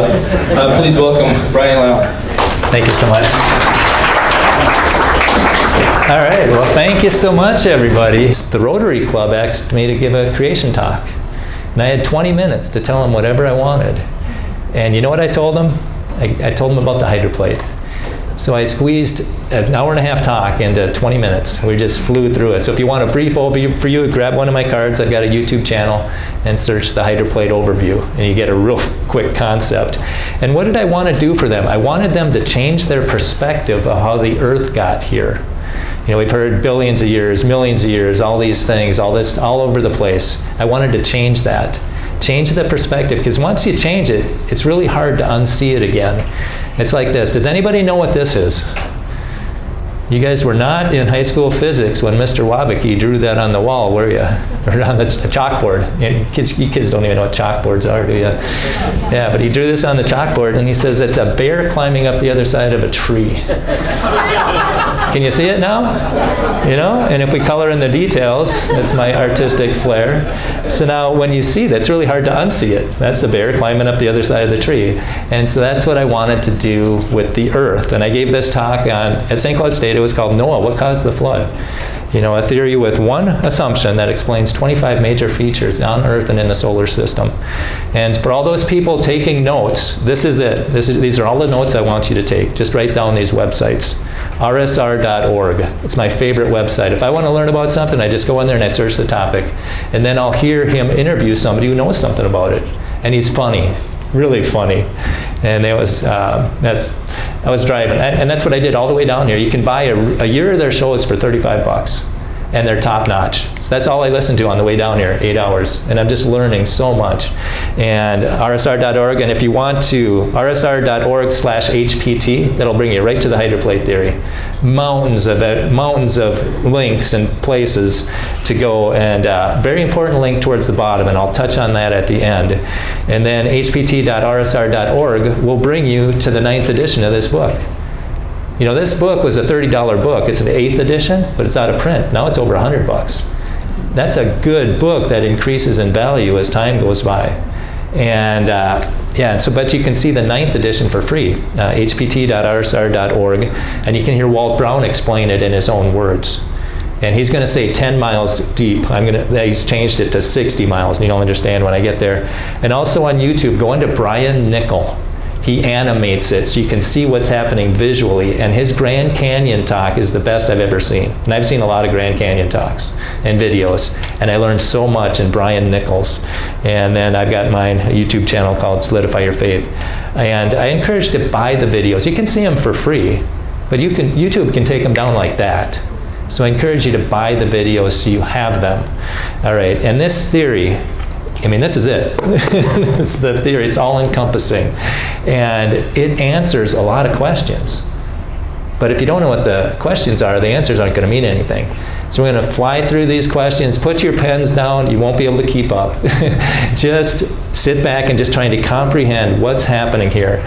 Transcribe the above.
Please welcome Brian Lauer. Thank you so much. All right, well, thank you so much, everybody. The Rotary Club asked me to give a creation talk, and I had 20 minutes to tell them whatever I wanted. And you know what I told them? I told them about the hydroplate. So I squeezed an hour and a half talk into 20 minutes. We just flew through it. So if you want a brief overview for you, grab one of my cards. I've got a YouTube channel and search the hydroplate overview, and you get a real quick concept. And what did I want to do for them? I wanted them to change their perspective of how the Earth got here. You know, we've heard billions of years, millions of years, all these things, all this, all over the place. I wanted to change that. Change the perspective, because once you change it, it's really hard to unsee it again. It's like this. Does anybody know what this is? You guys were not in high school physics when Mr. Wabicki drew that on the wall, were you? Or on the chalkboard. You kids don't even know what chalkboards are, do you? Yeah, but he drew this on the chalkboard, and he says it's a bear climbing up the other side of a tree. Can you see it now? You know, and if we color in the details, that's my artistic flair. So now when you see that, it's really hard to unsee it. That's the bear climbing up the other side of the tree. And so that's what I wanted to do with the Earth. And I gave this talk at St. Cloud State. It was called Noah, What Caused the Flood? You know, a theory with one assumption that explains 25 major features on Earth and in the solar system. And for all those people taking notes, this is it. These are all the notes I want you to take. Just write down these websites. rsr.org. It's my favorite website. If I want to learn about something, I just go in there and I search the topic. And then I'll hear him interview somebody who knows something about it. And he's funny, really funny. And it was, I was driving, and that's what I did all the way down here. You can buy a year of their shows for 35 bucks, and they're top notch. So that's all I listened to on the way down here, 8 hours, and I'm just learning so much. And rsr.org, and if you want to, rsr.org/HPT, that'll bring you right to the Hydroplate Theory. Mountains of links and places to go, and very important link towards the bottom, and I'll touch on that at the end. And then hpt.rsr.org will bring you to the 9th edition of this book. You know, this book was a $30 book. It's an 8th edition, but it's out of print. Now it's over 100 bucks. That's a good book that increases in value as time goes by. And yeah, so but you can see the 9th edition for free, hpt.rsr.org, and you can hear Walt Brown explain it in his own words. And he's going to say 10 miles deep. He's changed it to 60 miles, and you'll understand when I get there. And also on YouTube, go into Brian Nickel. He animates it so you can see what's happening visually, and his Grand Canyon talk is the best I've ever seen. And I've seen a lot of Grand Canyon talks and videos, and I learned so much in Brian Nichols. And then I've got mine, a YouTube channel called Solidify Your Faith. And I encourage you to buy the videos. You can see them for free, but YouTube can take them down like that. So I encourage you to buy the videos so you have them. All right, and this theory, I mean, this is it. It's the theory. It's all-encompassing. And it answers a lot of questions. But if you don't know what the questions are, the answers aren't going to mean anything. So we're going to fly through these questions. Put your pens down. You won't be able to keep up. Just sit back and just trying to comprehend what's happening here.